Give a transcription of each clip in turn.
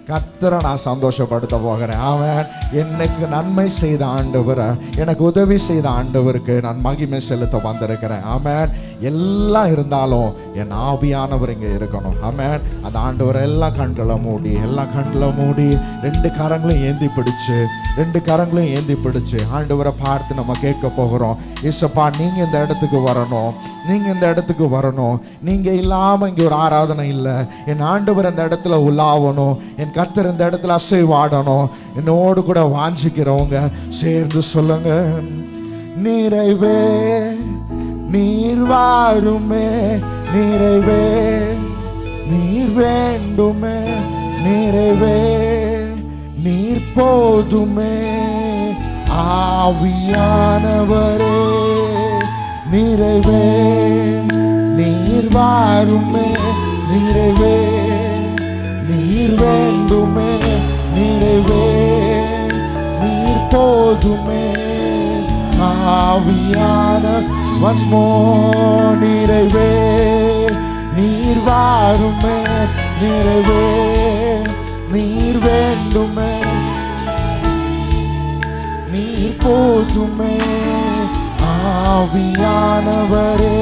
கர்த்தரை நான் சந்தோஷப்படுத்த போகிறேன். அவன் எனக்கு நன்மை செய்த ஆண்டவரை, எனக்கு உதவி செய்த ஆண்டவருக்கு நான் மகிமை செலுத்த வந்திருக்கிறேன். ஆமென். எல்லாம் இருந்தாலும் என் ஆவியானவர் இங்கே இருக்கணும். ஆமென். அந்த ஆண்டவரை எல்லா கண்களை மூடி ரெண்டு கரங்களையும் ஏந்தி பிடிச்சு ஆண்டவரை பார்த்து நம்ம கேட்க போகிறோம். இயேசுப்பா, நீங்க இந்த இடத்துக்கு வரணும். நீங்க இல்லாம இங்க ஒரு ஆராதனை இல்லை. என் ஆண்டவர் இந்த இடத்துல உலாவணும். என் கர்த்தர் இந்த இடத்துல அசைவாடணும். என்னோடு கூட வாஞ்சிக்கிறவங்க சேர்ந்து சொல்லுங்க. நிறைவே நீர் வாருமே, நிறைவே நீர் வேண்டுமே, நிறைவே நீர் போதுமே, ஆவியானவரே நிறைவே நீர் வாருமே, நிறைவே நீர் வேண்டுமே, நிறைவே நீர் போதுமே, ஆவியான once more. நிறைவே நீர் வாருமே, நிறைவே நீர் வேண்டுமே, நீர் போதுமே, ஆவியானவரே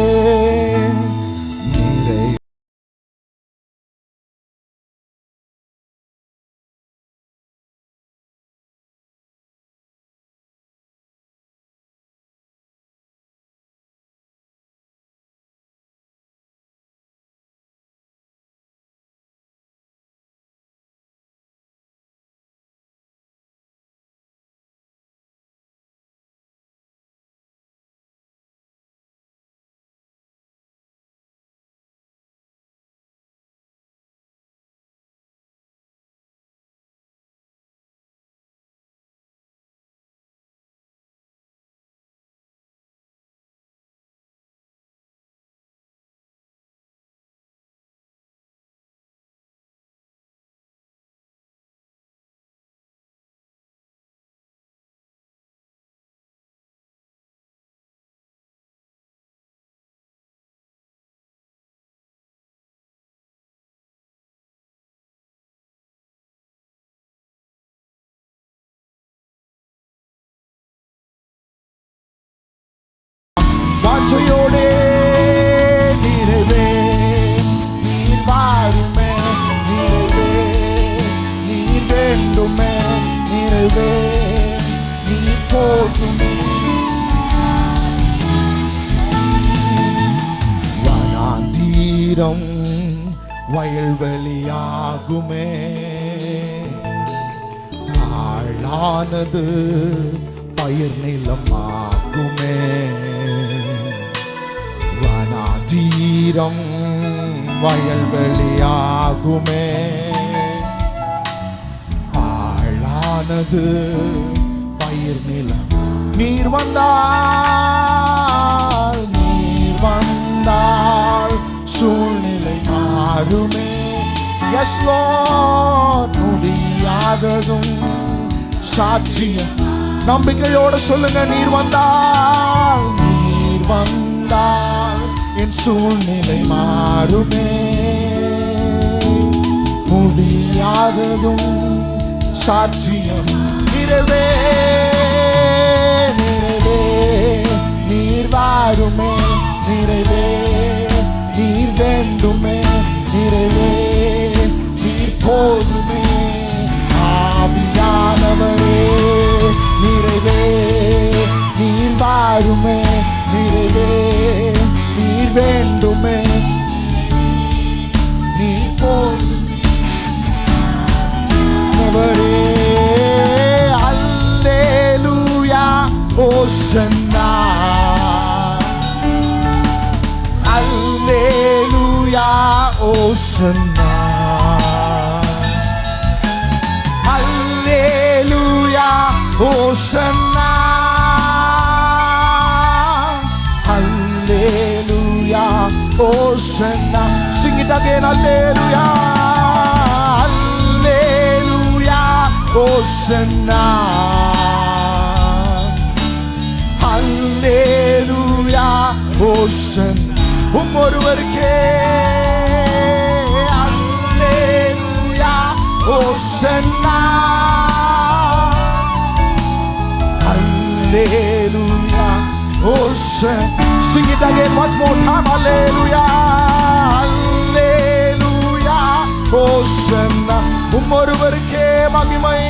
நீரை வாஞ்சையோடே நிறைவே நீர் வாருமே, நிறைவே நீர் வேண்டுமே, நிறைவே நீர் போதுமே, வனாந்தீரம் வயல்வெளியாகுமே, ஆளானது பயிர் நிலமாகுமே, வனாந்தீரம் வயல்வெளியாகுமே, ஆளானது பயிர் நிலம். நீர் வந்தால் சூழ்நிலை மாறுமே. எஸ் லார்ட், முடியாததும் சாட்சியம். நம்பிக்கையோடு சொல்லுங்க. நீர் வந்தால் என் சூழ்நிலை மாறுமே, முடியாததும் சாட்சியம். நிறைவே நீர் வாருமே, நிறைவே நீர் வேண்டுமே, நிறைவே நீர் போதுமே, ஆவியானவரே நிறைவே நீர் வாருமே, நிறைவே நீர் வேண்டுமே, நீர் போதுமே. அல்லேலூயா ஓசன்னா, அல்லேலூயா ஓசன்னா, அல்லேலூயா ஓசன்னா, Hallelujah, Hosanna. Sing it again, Hallelujah, Hallelujah, Hosanna, Hallelujah, Hosanna. ஒருவருக்கே Hallelujah, Hosanna. Hallelujah, Hosanna. Sing it again once more time. Hallelujah, Hallelujah, Hosanna. ஒருவருக்கே மகிமை.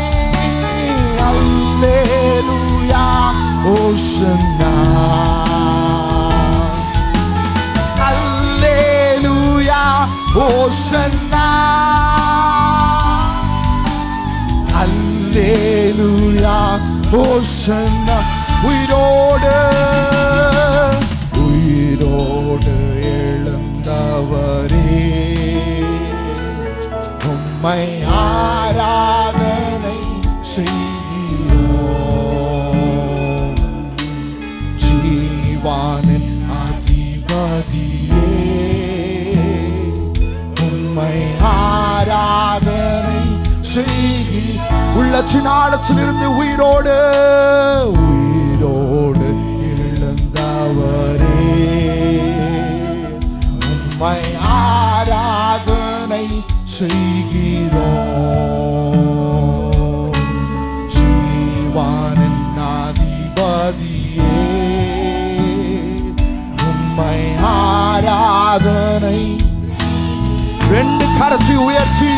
Hallelujah, Hosanna. Hallelujah, Hosanna. Hallelujah, Hosanna. உயிரோடு எழுந்தவரே, உம்மை ஆராதனை செய்கிறோம். ஜீவானின் அதிபதியே, உம்மை ஆராதனை செய்கிறோம். உள்ளத்தின் ஆழத்திலிருந்து உயிரோடு எழுந்தவரே, உம்மை ஆராதனை செய்கிறோம். ஜீவானின் அதிபதியே, உம்மை ஆராதனை. ரெண்டு கரத்தை உயர்த்தி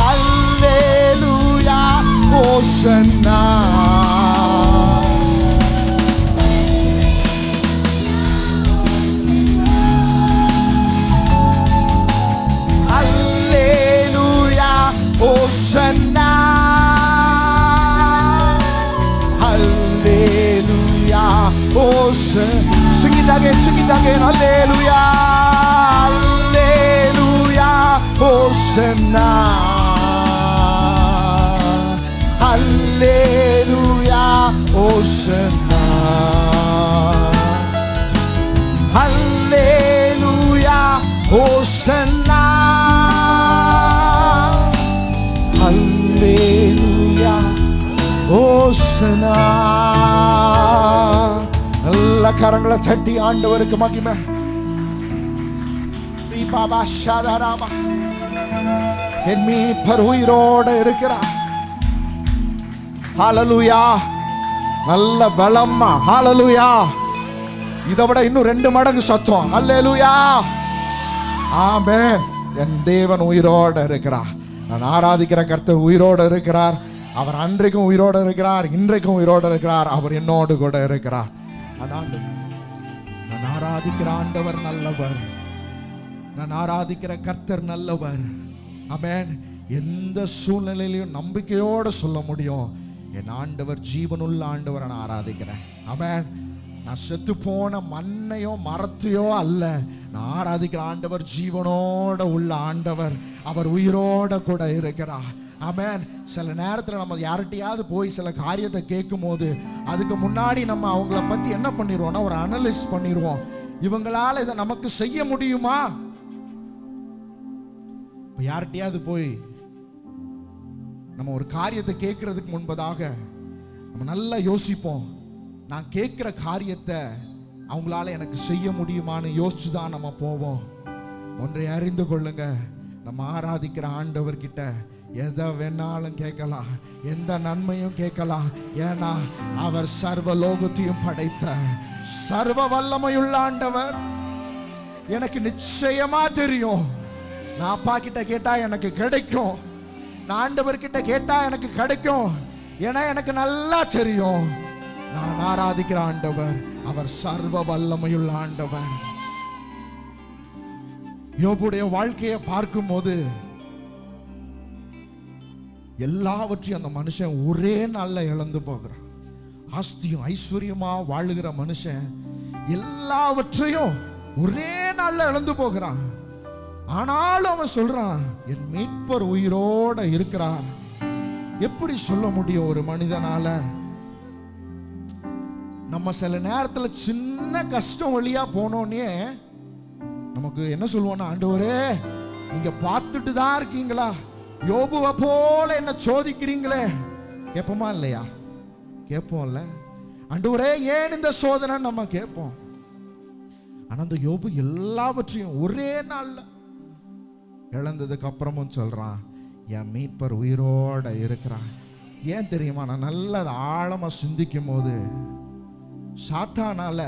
அல்லேலூயா ஹோசன்னா. Hosanna, Hallelujah, Hosanna. Sing it again, Hallelujah, Hallelujah, Hosanna, Hallelujah, Hosanna, Hallelujah, Hosanna. Hallelujah, Hosanna. நல்ல கரங்களை தட்டி ஆண்டவருக்கு மகிமை. என் மீட்பர் உயிரோடு இருக்கிறார். ஹல்லேலூயா. நல்ல பலம்மா. ஹல்லேலூயா. இதை விட இன்னும் 2 மடங்கு சத்தம். ஹல்லேலூயா. ஆமென். என் தேவன் உயிரோடு இருக்கிறார். நான் ஆராதிக்கிற கர்த்தர் உயிரோடு இருக்கிறார். அவர் அன்றைக்கும் உயிரோடு இருக்கிறார், இன்றைக்கும் உயிரோடு இருக்கிறார். அவர் என்னோடு கூட இருக்கிறார். அதான் நான் ஆராதிக்கிற ஆண்டவர் நல்லவர். நான் ஆராதிக்கிற கர்த்தர் நல்லவர். ஆமென். எந்த சூழ்நிலையிலையும் நம்பிக்கையோடு சொல்ல முடியும், என் ஆண்டவர் ஜீவனுள்ள ஆண்டவரை நான் ஆராதிக்கிறேன். ஆமென். நான் செத்து போன மண்ணையோ மரத்தையோ அல்ல, நான் ஆராதிக்கிற ஆண்டவர் ஜீவனோட உள்ள ஆண்டவர். அவர் உயிரோட கூட இருக்கிறார். ஆமென். சில நேரத்தில் நம்ம யார்கிட்டையாவது போய் சில காரியத்தை கேட்கும் போது அதுக்கு முன்னாடி நம்ம அவங்கள பற்றி என்ன பண்ணிடுவோம்னா ஒரு அனலைஸ் பண்ணிடுவோம். இவங்களால இதை நமக்கு செய்ய முடியுமா? யார்கிட்டையாவது போய் நம்ம ஒரு காரியத்தை கேட்கறதுக்கு முன்பதாக நம்ம நல்லா யோசிப்போம். நான் கேட்குற காரியத்தை அவங்களால எனக்கு செய்ய முடியுமான்னு யோசிச்சு தான் நம்ம போவோம். ஒன்றை அறிந்து கொள்ளுங்க, நம்ம ஆராதிக்கிற ஆண்டவர்கிட்ட எதை வேணாலும் கேட்கலாம், எந்த நன்மையும் கேட்கலாம். ஏன்னா அவர் சர்வ லோகத்தையும் படைத்த சர்வ வல்லமையுள்ள ஆண்டவர். எனக்கு நிச்சயமா தெரியும், நான் அப்பா கிட்ட கேட்டா எனக்கு கிடைக்கும், நான் ஆண்டவர்கிட்ட கேட்டா எனக்கு கிடைக்கும். ஏன்னா எனக்கு நல்லா தெரியும், நான் ஆராதிக்கிற ஆண்டவர் அவர் சர்வ வல்லமையுள்ள ஆண்டவர். யோபுடைய வாழ்க்கையை பார்க்கும் போது எல்லாவற்றையும் அந்த மனுஷன் ஒரே நாள்ல இழந்து போகிறான். ஆஸ்தியும் ஐஸ்வர்யமா வாழுகிற மனுஷன் எல்லாவற்றையும் ஒரே நாள்ல இழந்து போகிறான். ஆனாலும் அவன் சொல்றான், என் மீட்பர் உயிரோட இருக்கிறார். எப்படி சொல்ல முடியும் ஒரு மனிதனால? நம்ம சில நேரத்துல சின்ன கஷ்டம் வழியா போனோன்னே நமக்கு என்ன சொல்லுவோம்னா, ஆண்டவரே நீங்க பார்த்துட்டு தான் இருக்கீங்களா, யோபுவை போல என்ன சோதிக்கிறீங்களே. கேட்போமா இல்லையா? கேட்போம்ல. ஆண்டவரே ஏன் இந்த சோதனை நம்ம கேட்போம். ஆனா அந்த யோபு எல்லாவற்றையும் ஒரே நாள்ல இழந்ததுக்கு அப்புறமும் சொல்றான், என் மீட்பர் உயிரோட இருக்கிறார். ஏன் தெரியுமா? நான் நல்லா ஆழமா சிந்திக்கும் போது சாத்தானால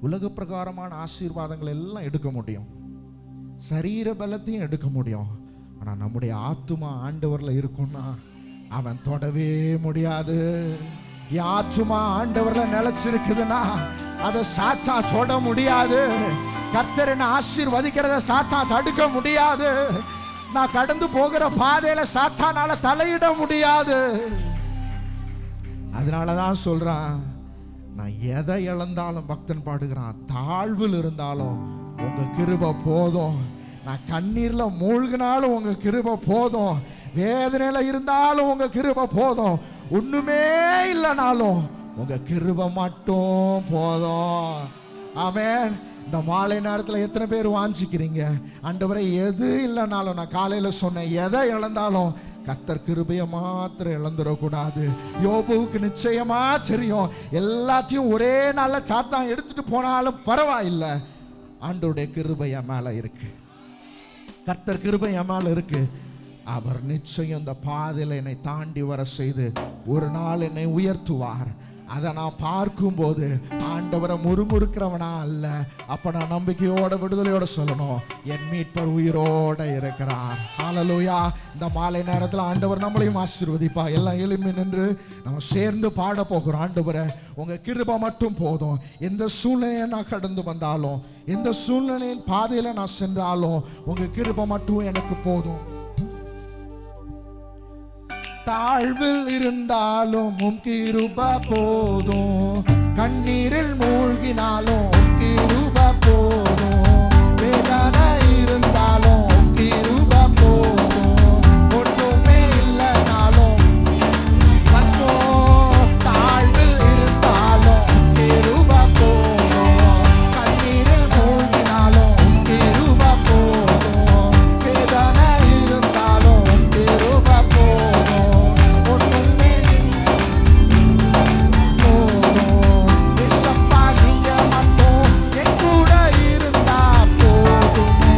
உலக பிரகாரமான ஆசீர்வாதங்கள் எல்லாம் எடுக்க முடியும், சரீர பலத்தையும் எடுக்க முடியும். ஆனா நம்முடைய ஆத்துமா ஆண்டவர்ல இருக்கும்னா அவன் தொடவே முடியாது. என் ஆத்துமா ஆண்டவர்ல நிலைச்சிருக்குதுன்னா அதை சாத்தா தொட முடியாது. கர்த்தர் என்ன ஆசீர்வதிக்கிறத சாத்தா தடுக்க முடியாது. நான் கடந்து போகிற பாதையில சாத்தானால தலையிட முடியாது. அதனாலதான் சொல்றான், நான் எதை இழந்தாலும், பக்தன் பாடுகிறான், தாழ்வில் இருந்தாலும் உங்க கிருபை போதும். நான் கண்ணீர்ல மூழ்கினாலும் உங்க கிருபை போதும். வேதனையில இருந்தாலும் உங்க கிருபை போதும். ஒண்ணுமே இல்லைனாலும் உங்க கிருபை மட்டும் போதும். ஆமென். இந்த மாலை நேரத்தில் எத்தனை பேர் வாஞ்சிக்கிறீங்க, ஆண்டவரே எது இல்லைனாலும், நான் காலையில சொன்னேன், எதை இழந்தாலும் கர்த்தர் கிருபையை மாத்திரம் இழந்துடக்கூடாது. யோபுவுக்கு நிச்சயமா தெரியும், எல்லாத்தையும் ஒரே நாள்ல சாத்தான் எடுத்துட்டு போனாலும் பரவாயில்லை, ஆண்டவருடைய கிருபை என் மேல இருக்கு, கர்த்தர் கிருபை என் மேல இருக்கு. அவர் நிச்சயம் இந்த பாதையில் என்னை தாண்டி வர செய்து ஒரு நாள் என்னை உயர்த்துவார். அதை நான் பார்க்கும்போது ஆண்டவரை முறுமுறுக்கிறவனா அல்ல, அப்ப நான் நம்பிக்கையோட விடுதலையோட சொல்லணும், என் மீட்பர் உயிரோட இருக்கிறார். ஹல்லேலூயா. இந்த மாலை நேரத்தில் ஆண்டவர் நம்மளையும் ஆசீர்வதிப்பா. எல்லாம் எழுப்பி நின்று நம்ம சேர்ந்து பாட போகிறோம். ஆண்டவரே உங்க கிருபை மட்டும் போதும். எந்த சூழ்நிலையை நான் கடந்து வந்தாலும், எந்த சூழ்நிலையின் பாதையில நான் சென்றாலும் உங்க கிருபை மட்டும் எனக்கு போதும். தாழ்வில் இருந்தாலும் உம் கிருபை போதும். கண்ணீரில் மூழ்கினாலும் உம் கிருபை போதும். வேதனை இருந்தாலும் உம் கிருபை போதும். ஒண்ணுமே இல்லைனாலும் தாழ்வில் இருந்தாலும் உம் கிருபை போதும். கண்ணீரில் மூழ்கினாலும் உம் கிருபை போதும். வேதனை இருந்தாலும் உம் கிருபை போதும். ஏசப்பா நீங்க மட்டும் என் கூட இருந்தா போதுமே.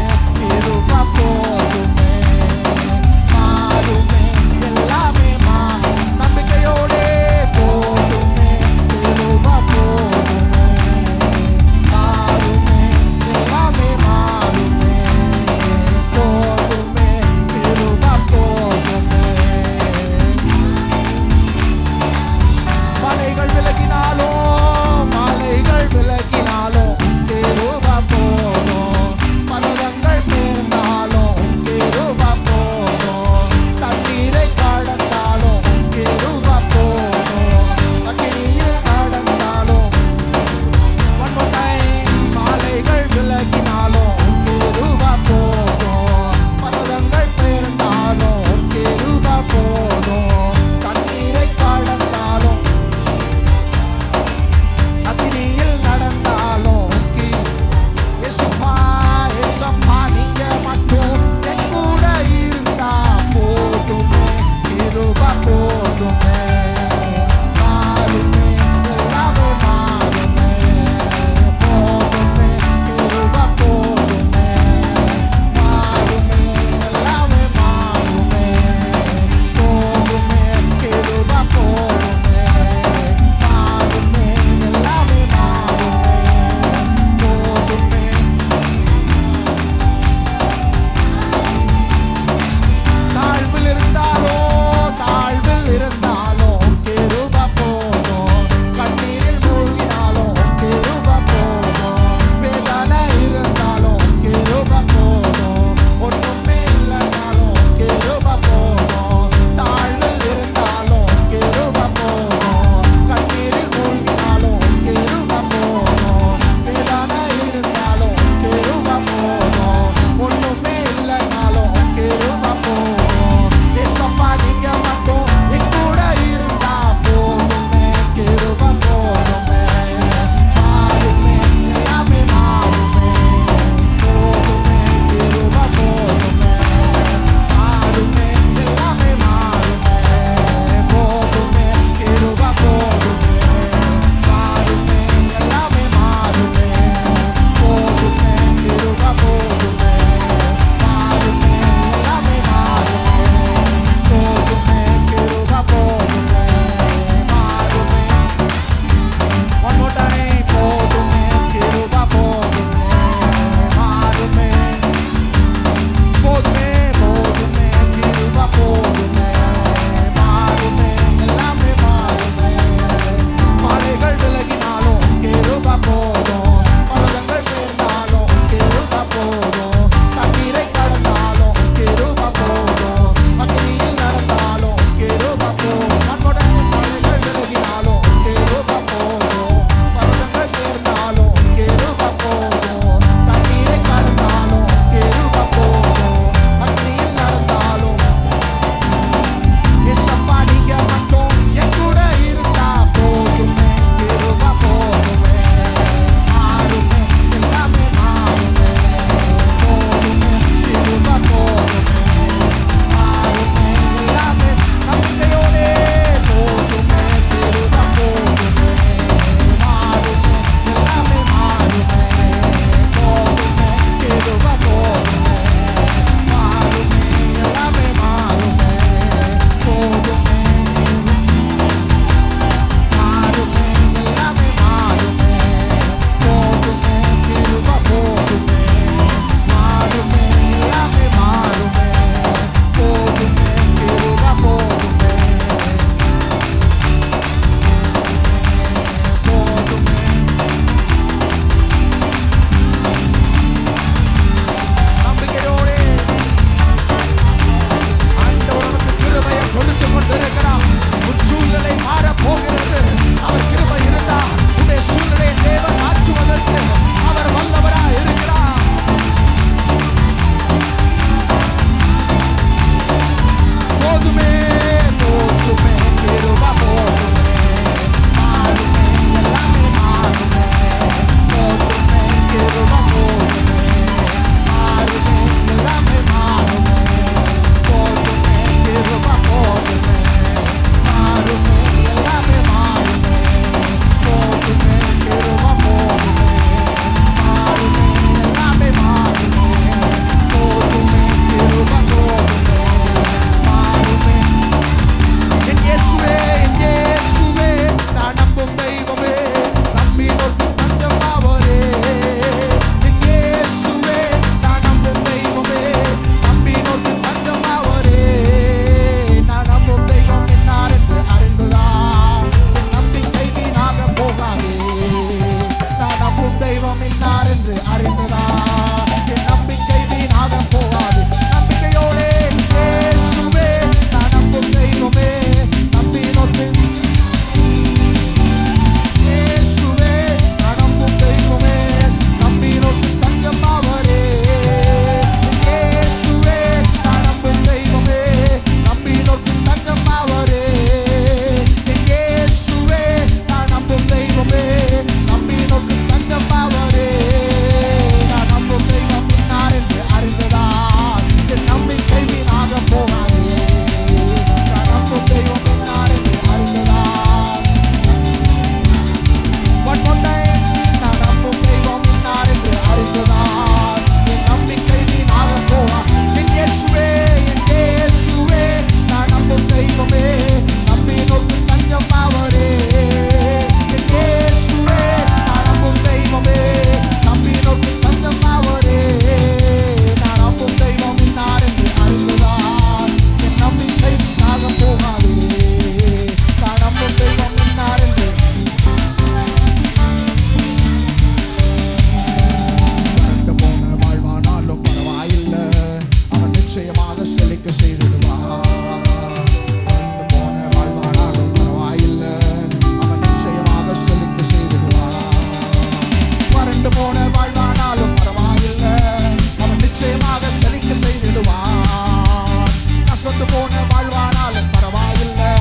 இடிந்து போன வாழ்வானாலும் பரவாயில்லை,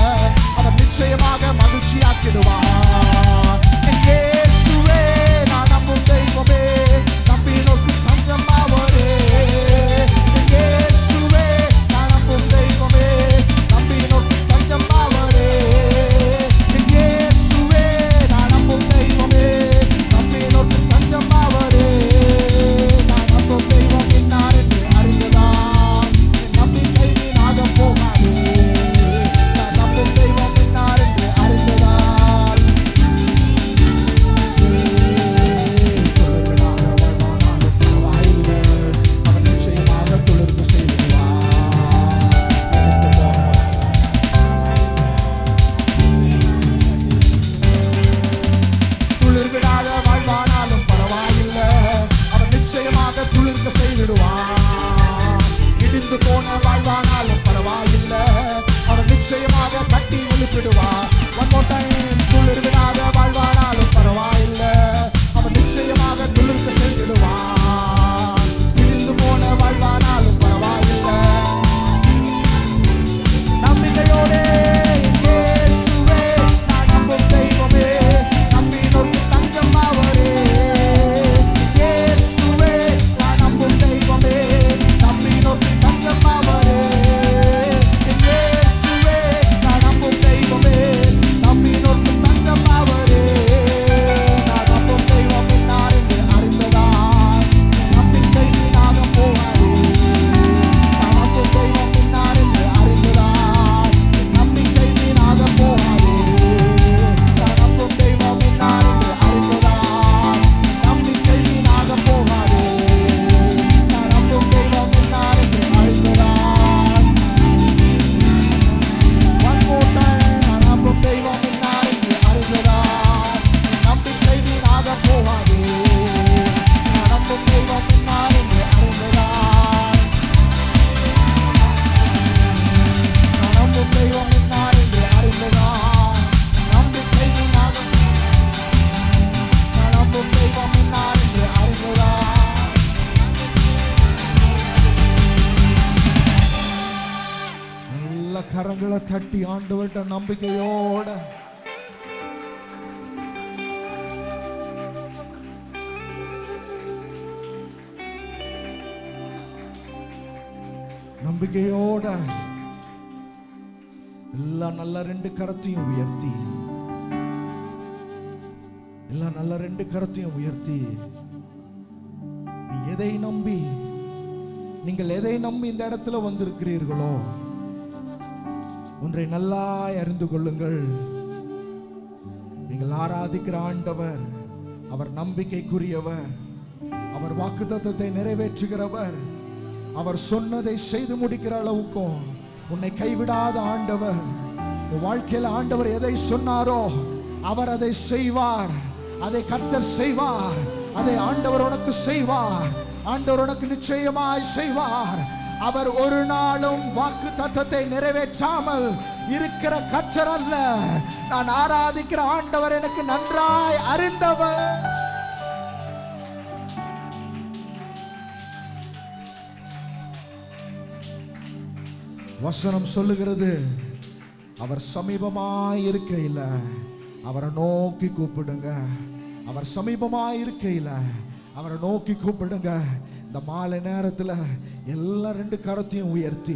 அவர் நிச்சயமாக மகிழ்ச்சியாக்கிடுவார். என் இயேசுவே நான் நம்பும் தெய்வமே, நம்பி நோக்கு தஞ்சம் அவரே. என் இயேசுவே நான் நம்பும் தெய்வமே, நம்பி நோக்கு தஞ்சம் அவரே. என் இயேசுவே நான் நம்பும் தெய்வமே, நம்பி நோக்கு தஞ்சம் அவரே. நான் நம்பும் தெய்வம் இன்னார் என்று அறிந்ததால் என் நம்பிக்கை வீணாக போகாது. நான் நம்பும் தெய்வம் இன்னார் என்று அறிந்ததால் தொழுவிடாத வாழ்வானாலும் பரவாயில்லை, அவர் நிச்சயமாக தொழுது செய்வார். எடுத்து போன துளிர்விடாத வாழ்வானாலும் பரவாயில்லை, அவர் நிச்சயமாக துளிர்க்க செய்திடுவார். இடிந்து போன வாழ்வானாலும் பரவாயில்லை, அவர் நிச்சயமாக கட்டி எழுப்பிடுவார். One more time. துளிர்விடாத வாழ்வானாலும் பரவாயில்லை, அவர் நிச்சயமாக துளிர்க்க செய்திடுவார். இடிந்து போன வாழ்வானாலும் பரவாயில்லை, நம்பிக்கையோடே இயேசுவே நான் நம்பும் தெய்வமே, நம்பி நோக்கு தஞ்சம் அவரே. இயேசுவே நான் நம்பும் தெய்வமே, நம்பி நோக்கு தஞ்சம் அவரே. இயேசுவே நான் நம்பும் தெய்வமே, நம்பி நோக்கு தஞ்சம் அவரே. நான் நம்பும் தெய்வம் இன்னார் என்று அறிந்ததால் நம்பிக்கை வீணாக போகாது. நான் நம்பும் தெய்வம் இன்னார் என்று அறிந்ததால் நம்பிக்கை வீணாக போகாது. நான் நம்பும் தெய்வம் இன்னார் என்று அறிந்ததால் நம்பிக்கை வீணாக போகாது. நான் நம்பும் தெய்வம் இன்னார் என்று அறிந்ததால் One more time. நான் நம்பும் தெய்வம் இன்னார் என்று அறிந்ததால் நம்பிக்கை வீணாக போகாது. நான் நம்பும் தெய்வம் இன்னார் என்று அறிந்ததால் நான் நம்பும் தெய்வம் இன்னார் என்று அறிந்ததால் நம்பிக்கை வீணாக நான் நம்பும் தெய்வம் இன்னார் என்று அறிந்ததால் நல்ல கரங்களை தட்டி ஆண்டவர்கிட்ட நம்பிக்கையோட நம்பிக்கையோட எல்லா நல்ல ரெண்டு கரத்தையும் உயர்த்தி எல்லா நல்ல ரெண்டு கரத்தையும் உயர்த்தி நீ எதை நம்பி நீங்கள் எதை நம்பி இந்த இடத்துல வந்திருக்கிறீர்களோ ஒன்றை நல்லா அறிந்து கொள்ளுங்கள். நீங்கள் ஆராதிக்கிற ஆண்டவர் அவர் நம்பிக்கைக்குரியவர், அவர் வாக்குத்தத்தத்தை நிறைவேற்றுகிறவர், அவர் சொன்னதை செய்து முடிக்கிற அளவுக்கும் உன்னை கைவிடாத ஆண்டவர். உன் வாழ்க்கையில் ஆண்டவர் எதை சொன்னாரோ அவர் அதை செய்வார். அதை கர்த்தர் செய்வார். அதை ஆண்டவர் உனக்கு செய்வார். ஆண்டவர் உனக்கு நிச்சயமாய் செய்வார். அவர் ஒரு நாளும் வாக்கு தத்தத்தை நிறைவேற்றாமல் இருக்கிற கர்த்தர் அல்ல. நான் ஆராதிக்கிற ஆண்டவர் எனக்கு நன்றாய் அறிந்தவர். வசனம் சொல்லுகிறது அவர் சமீபமாய் இருக்கையில் அவரை நோக்கி கூப்பிடுங்க. அவர் சமீபமாய் இருக்கையில் அவரை நோக்கி கூப்பிடுங்க. இந்த மாலை நேரத்தில் எல்லா ரெண்டு கரத்தையும் உயர்த்தி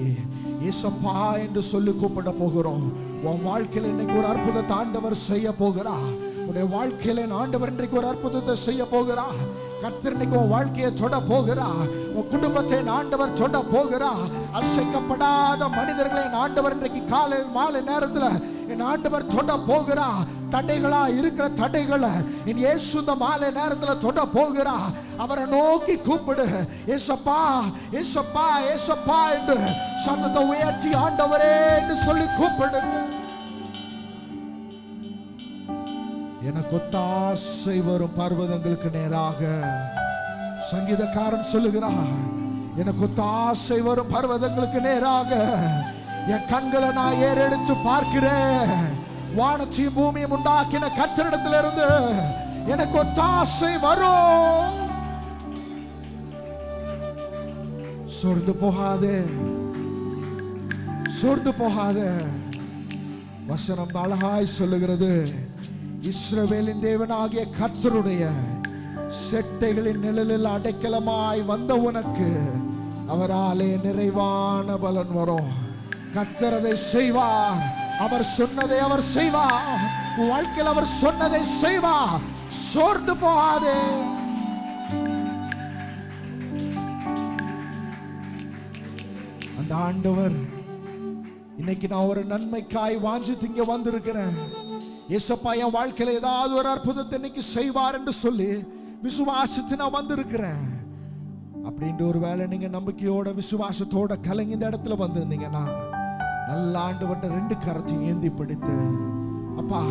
ஏசப்பா என்று சொல்லி கூப்பிட போகிறோம். உன் வாழ்க்கையில் இன்னைக்கு ஒரு அற்புதத்தை ஆண்டவர் செய்ய போகிறா. உன்னுடைய வாழ்க்கையில ஆண்டவர் இன்றைக்கு ஒரு அற்புதத்தை செய்ய போகிறா. கர்த்தர் இன்னைக்கு உன் வாழ்க்கையை தொட போகிறா. உன் குடும்பத்தை ஆண்டவர் தொட போகிறா. அசைக்கப்படாத மனிதர்களை ஆண்டவர் இன்றைக்கு காலை மாலை நேரத்தில் என் ஆண்டவர் தொட போகிறா. தடைகளா இருக்கிற தடைகளை என் இயேசு இந்த மாலை நேரத்தில் தொட போகிறா. அவரை நோக்கி கூப்பிடு. ஏசப்பா ஏசப்பா ஏசப்பா என்று சத்தத்தை உயர்த்தி ஆண்டவரே என்று சொல்லி கூப்பிடு. எனக்கு ஒத்தாசை வரும் பர்வதங்களுக்கு நேராக சங்கீதக்காரன் சொல்லுகிறார். எனக்கு ஒத்தாசை வரும் பர்வதங்களுக்கு நேராக என் கண்களை நான் ஏறெடுத்து பார்க்கிறேன். வானத்தையும் பூமியும் உண்டாக்கின கர்த்தரிடத்திலிருந்து எனக்கு ஒத்தாசை வரும். சோர்ந்து போகாதே, சோர்ந்து போகாத. வசனம் அழகாய் சொல்லுகிறது, இஸ்ரவேலின் தேவனாகிய கர்த்தருடைய செட்டைகளின் நிழலில் அடைக்கலமாய் வந்த உனக்கு அவராலே நிறைவான பலன் வரும். கர்த்தர் அதை செய்வார். அவர் சொன்னதை அவர் செய்வார். வாழ்க்கையில் அவர் சொன்னதை செய்வார். சோர்ந்து போகாதே. அந்த ஆண்டவர் இன்னைக்கு நான் ஒரு நன்மைக்காய் வாஞ்சித்து இங்க வந்திருக்கிறேன். ஏசப்பா என் வாழ்க்கையில ஏதாவது ஒரு அற்புதத்தை இன்னைக்கு செய்வார் என்று சொல்லி விசுவாசத்தை நான் வந்திருக்கிறேன். அப்படின்ற ஒரு வேளை நீங்க நம்பிக்கையோட விசுவாசத்தோட கலங்கி இந்த இடத்துல வந்திருந்தீங்கன்னா, நல்ல ஆண்டவர்ட்ட 2 கரத்தையும் ஏந்தி பிடித்து, அப்பா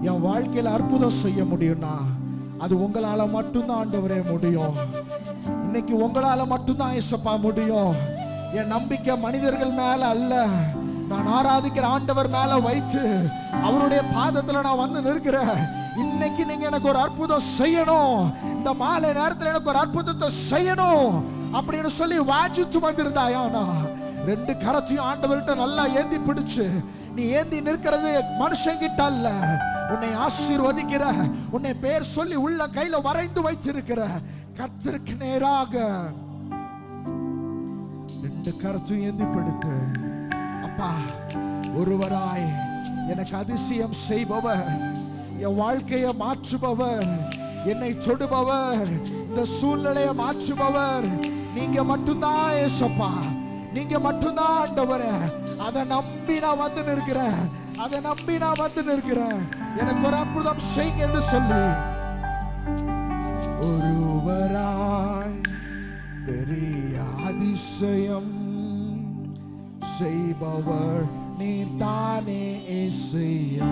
என் வாழ்க்கையில அற்புதம் செய்ய முடியும்னா அது உங்களால மட்டும்தான் ஆண்டவரே முடியும். இன்னைக்கு உங்களால மட்டும்தான் ஏசப்பா முடியும். என் நம்பிக்கை மனிதர்கள் மேல அல்ல, நான் ஆராதிக்கிற ஆண்டவர் மேல வைத்து அவருடைய பாதத்துல நான் வந்து நிற்கிறேன். இன்னைக்கு நீங்க எனக்கு ஒரு அற்புதம் செய்யணும், இந்த மாலை நேரத்தில் எனக்கு ஒரு அற்புதத்தை செய்யணும் அப்படின்னு சொல்லி வாஞ்சித்து வந்திருந்தாயானா 2 கரத்தையும் ஆண்டவர்கிட்ட நல்லா ஏந்தி பிடிச்சு, நீ ஏந்தி நிற்கிறது மனுஷங்கிட்ட அல்ல, உன்னை ஆசீர்வதிக்கிற, உன்னை பேர் சொல்லி உள்ள கையில வரைந்து வைத்திருக்கிற கர்த்தருக்கு நேராக 2 கரத்தையும் ஏந்தி பிடித்து, அப்பா ஒருவராய் எனக்கு அதிசயம் செய்பவர், என் வாழ்க்கையை மாற்றுபவர், என்னை தொடுபவர், இந்த சூழ்நிலையை மாற்றுபவர் நீங்க மட்டும்தான் ஏசப்பா, நீங்க மட்டும்தான் ஆண்டவரே. அதை நம்பி நான் வந்து நிற்கிறேன், அதை நம்பி நான் வந்து நிற்கிறேன். எனக்கு ஒரு அற்புதம் செய்யுங்க என்று சொல்லி, ஒருவராய் பெரிய அதிசயம் செய்பவர் நீ தானே ஏசையா.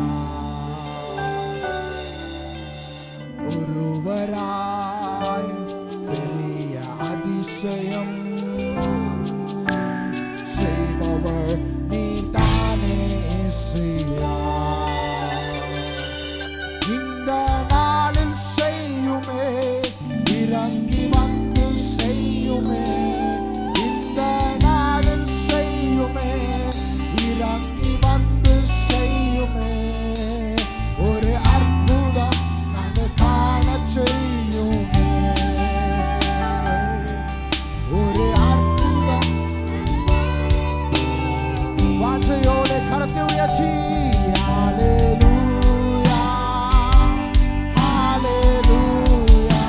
ஒருவராய் பெரிய அதிசயம் செய்பவர் நீ தானே ஏசையா. இந்த நாளில் செய்யுமே, இறங்கி வந்து செய்யுமே, இந்த நாளில் செய்யுமே, இறங்கி வந்து செய்யுமே, ஒரு அற்புதம் நாங்கள் காண செய்யுமே, ஒரு அற்புதம். வாஞ்சையோட கரத்தை உயர்த்தி ஹல்லேலூயா, ஹல்லேலூயா,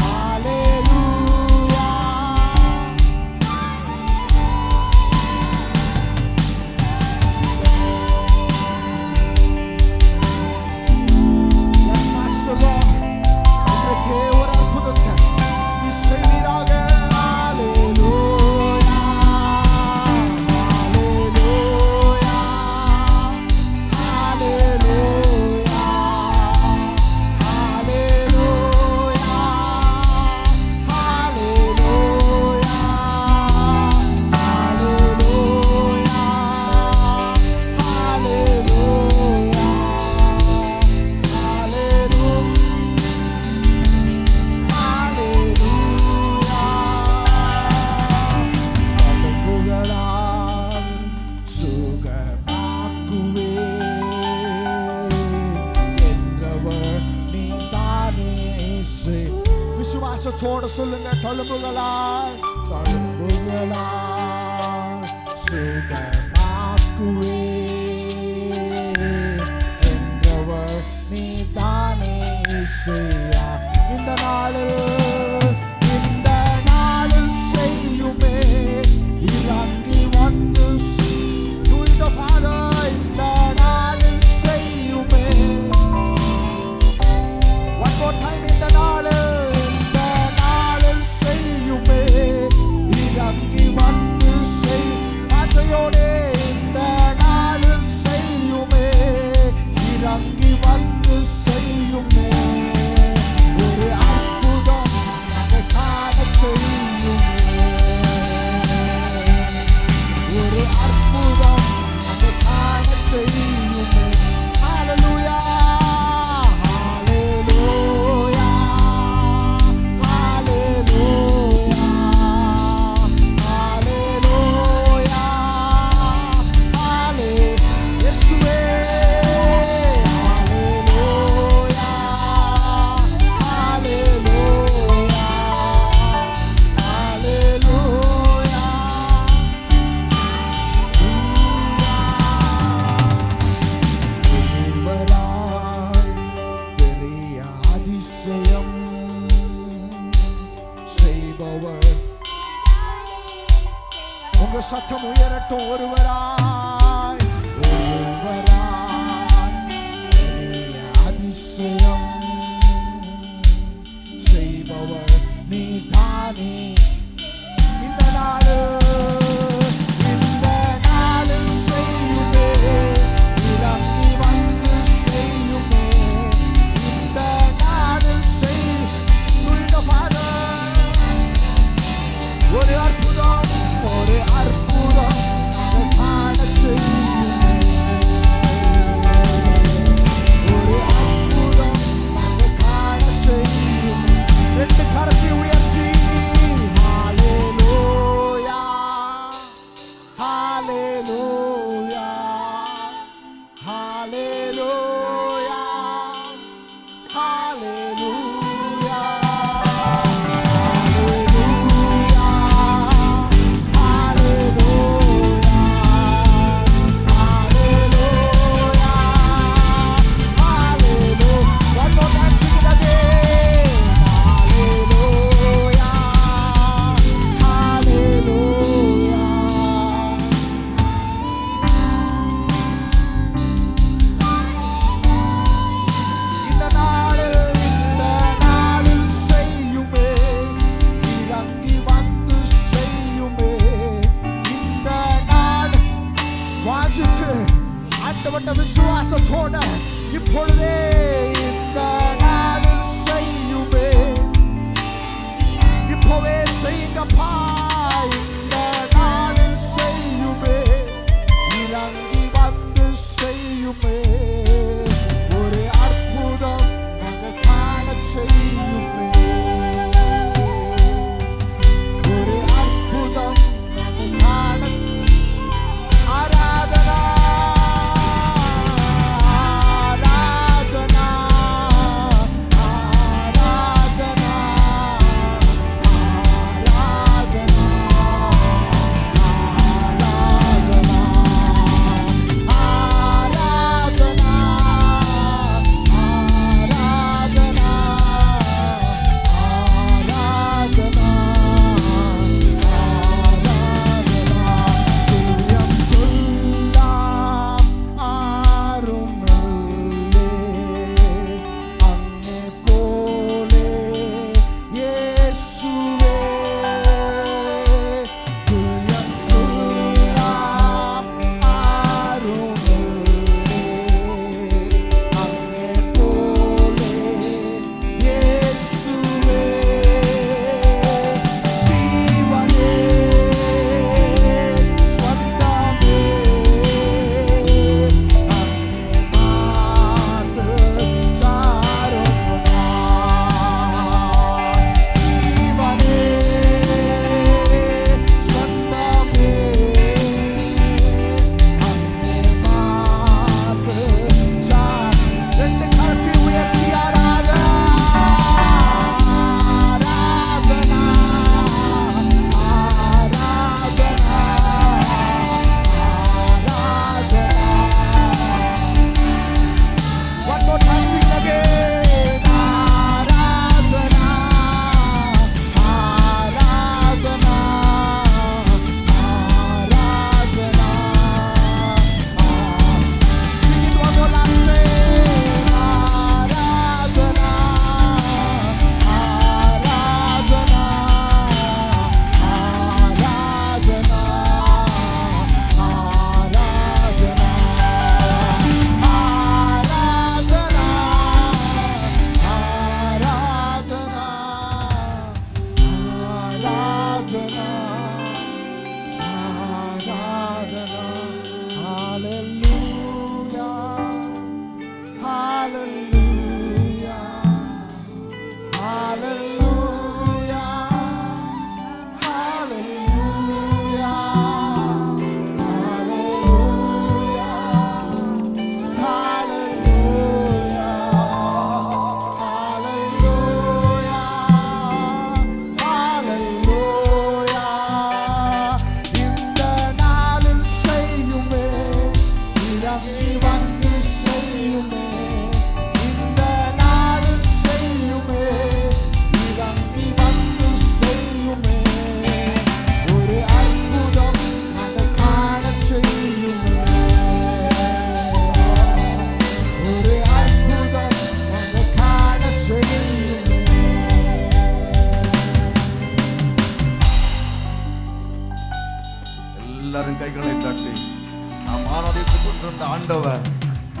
ஹல்லேலூயா. விசுவாசத்தோட சொல்லுங்க, தழும்புகளால் தழும்புகளால் சுகமாக்குவே என்றவர் நீ தானே இசையா. இந்த நாளில் செய்யுமே, இறங்கி வந்து இந்த Father, இந்த நாளில் செய்யுமே. One more time, இந்த நாளில் செய்யுமே, இறங்கி வந்து சத்தம் உயரட்டும். ஒருவராய் அதிசயம் செய்பவர் நீதானே. இந்த நாடு செய்யுமே, இறங்கி வந்து செய்யுமே. இந்த நாடு ஒரு அற்புதம், ஒரு அற்புதம் காண செய்யுமே. ஒரு அற்புதம் காண செய்யுமே. ரெண்டு கரத்தை உயர்த்தி ஹல்லேலூயா, ஹல்லேலூயா, ஹல்லேலூயா, ஹல்லேலூயா. விசுவாசத்தோட இப்பொழுதே இந்த நாளில் செய்யுமே. இப்பவே செய்யுங்கப்பா, இந்த நாளில் செய்யுமே. இறங்கி வந்து செய்யுமே. ஒரு அற்புதம் காண செய்யுமே. ஒரு அற்புதம் காண. ஆராதனா ஆராதனா கைகளை தட்டி நாம் ஆராதித்துக் கொண்டிருந்த ஆண்டவர்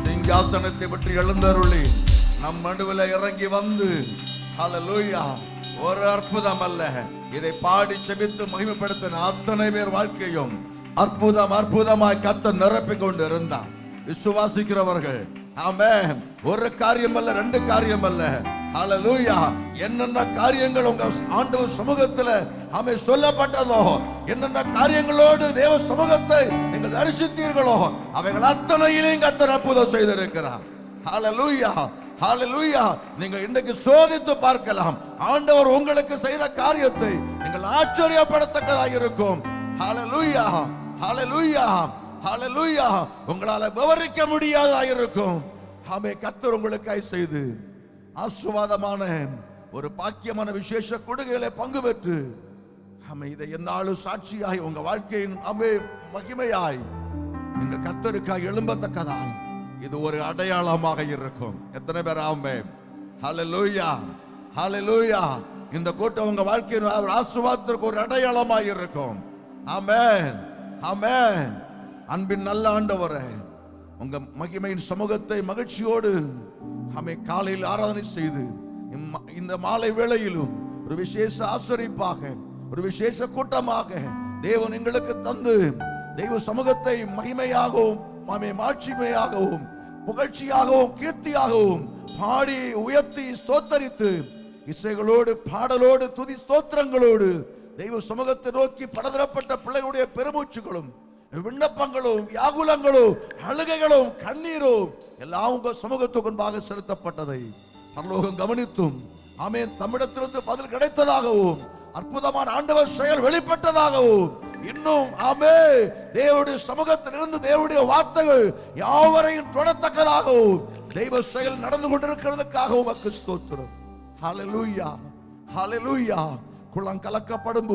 சிங்காசனத்தை பற்றி எழுந்தருளி நம் நடுவில் இறங்கி வந்து ஹல்லேலூயா ஒரு அற்புதம் அல்ல, இதை பாடி செபித்து மகிமைப்படுத்தின அத்தனை பேர் வாழ்க்கையும் அற்புதமாய் கர்த்தர் நிரப்பிக் கொண்டு இருந்தார். விசுவாசிக்கிறவர்கள் ஆமென். ஒரு காரியம் அல்ல, ரெண்டு காரியம் அல்ல, ஹல்லேலூயா. என்னென்ன காரியங்கள் உங்க ஆண்டவர் சமூகத்துல ஆமென் சொல்லப்பட்டதோ, என்னென்ன காரியங்களோடு தேவ சமூகத்தை நீங்கள் தரிசித்தீர்களோ, அவைகள் அத்தனையிலும் கர்த்தர் அற்புதம் செய்திருக்கிறார். ஹல்லேலூயா, ஹல்லேலூயா. நீங்கள் இன்றைக்கு சோதித்து பார்க்கலாம். ஆண்டவர் உங்களுக்கு செய்த காரியத்தை நீங்கள் ஆச்சரியப்படத்தக்கதாக இருக்கும். ஹல்லேலூயா, ஹல்லேலூயா, ஹல்லேலூயா. உங்களால விவரிக்க முடியாததாக இருக்கும். ஆமென். கர்த்தர் உங்களுக்காய் செய்து ஆசீர்வாதமான ஒரு பாக்கியமான விசேஷ கொடுகைகளை பங்கு பெற்று இதை என்னாலும் சாட்சியாய் உங்க வாழ்க்கையின் மகிமையாய் நீங்கள் கர்த்தருக்காய் எழும்பத்தக்கதாய் இது ஒரு அடையாளமாக இருக்கும். எத்தனை பேர் ஆமென்? ஹல்லேலூயா, ஹல்லேலூயா. இந்த கூட்டம் உங்க வாழ்க்கையின் ஆசீர்வாதத்திற்கு ஒரு அடையாளமாக இருக்கும். ஆமென், ஆமென். அன்பின் நல்ல ஆண்டவரே, உங்க மகிமையின் சமூகத்தை மகிழ்ச்சியோடு காலையில் ஆராதனை செய்து இந்த மாலை வேளையிலும் ஒரு விசேஷ ஆசரிப்பாக, ஒரு விசேஷ கூட்டமாக தேவன் எங்களுக்கு தந்து தெய்வ சமூகத்தை மகிமையாகவும் மாட்சிமையாகவும் புகழ்ச்சியாகவும் கீர்த்தியாகவும் பாடி உயர்த்தி ஸ்தோத்தரித்து இசைகளோடு பாடலோடு துதி ஸ்தோத்திரங்களோடு தெய்வ சமூகத்தை நோக்கி பலதரப்பட்ட பிள்ளைகளுடைய பெருமூச்சுகளும் விண்ணப்பங்களும் வியாகுலங்களும் அழுகைகளும் கண்ணீரும் எல்லாம் உங்க சமூகத்துக்கு முன்பாக செலுத்தப்பட்டதை பரலோகம் கவனித்தும் ஆமென் தமிழத்திலிருந்து பதில் கிடைத்ததாகவும் அற்புதமான ஆண்டவர் செயல் வெளிப்பட்டதாகவும் இன்னும் ஆமென் தேவனுடைய சமூகத்திலிருந்து தேவனுடைய வார்த்தைகள் யாவரையும் தொடத்தக்கதாகவும் தெய்வ செயல் நடந்து கொண்டிருக்கிறதுக்காக உமக்கு ஸ்தோத்திரம். ஹல்லேலூயா, ஹல்லேலூயா. குளம் கலக்கப்படும்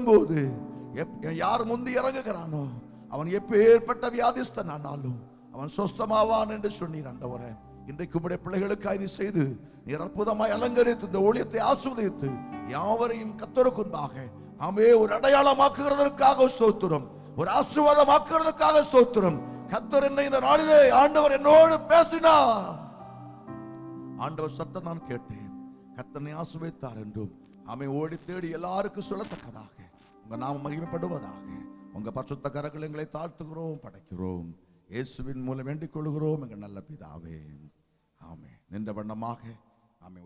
போது யார் முந்தி இறங்குகிறானோ அவன் எப்பேற்பட்ட வியாதிஸ்தன் ஆனாலும் அவன் சொஸ்தமாவான் என்று சொன்னீர் ஆண்டவரே. இன்றைக்கு உம்முடைய பிள்ளைகளுக்காக இது செய்து நீர் அற்புதமாய் அலங்கரித்து இந்த ஊழியத்தை ஆசீர்வதித்து யாவரையும் கர்த்தருக்கு முன்பாக ஆமென் ஒரு அடையாளமாக்குகிறதற்காக ஸ்தோத்திரம், ஒரு ஆசீர்வாதமாக்குகிறதற்காக ஸ்தோத்திரம். கர்த்தர் என்னை இந்த நாளிலே ஆண்டவர் என்னோடு பேசினார். ஆண்டவர் சத்தம் நான் கேட்டேன். கர்த்தனை ஆசீர்வதித்தார் என்றும் ஆமென் ஓடி தேடி எல்லாருக்கும் சொல்லத்தக்கதாக உங்க நாம மகிமைப்படுவதாக உங்க பரிசுத்த கரங்களை எங்களை தாழ்த்துகிறோம், படைக்கிறோம். இயேசுவின் மூலம் வேண்டிக் கொள்கிறோம் எங்கள் நல்ல பிதாவே. ஆமென். நின்ற வண்ணமாக ஆமென்.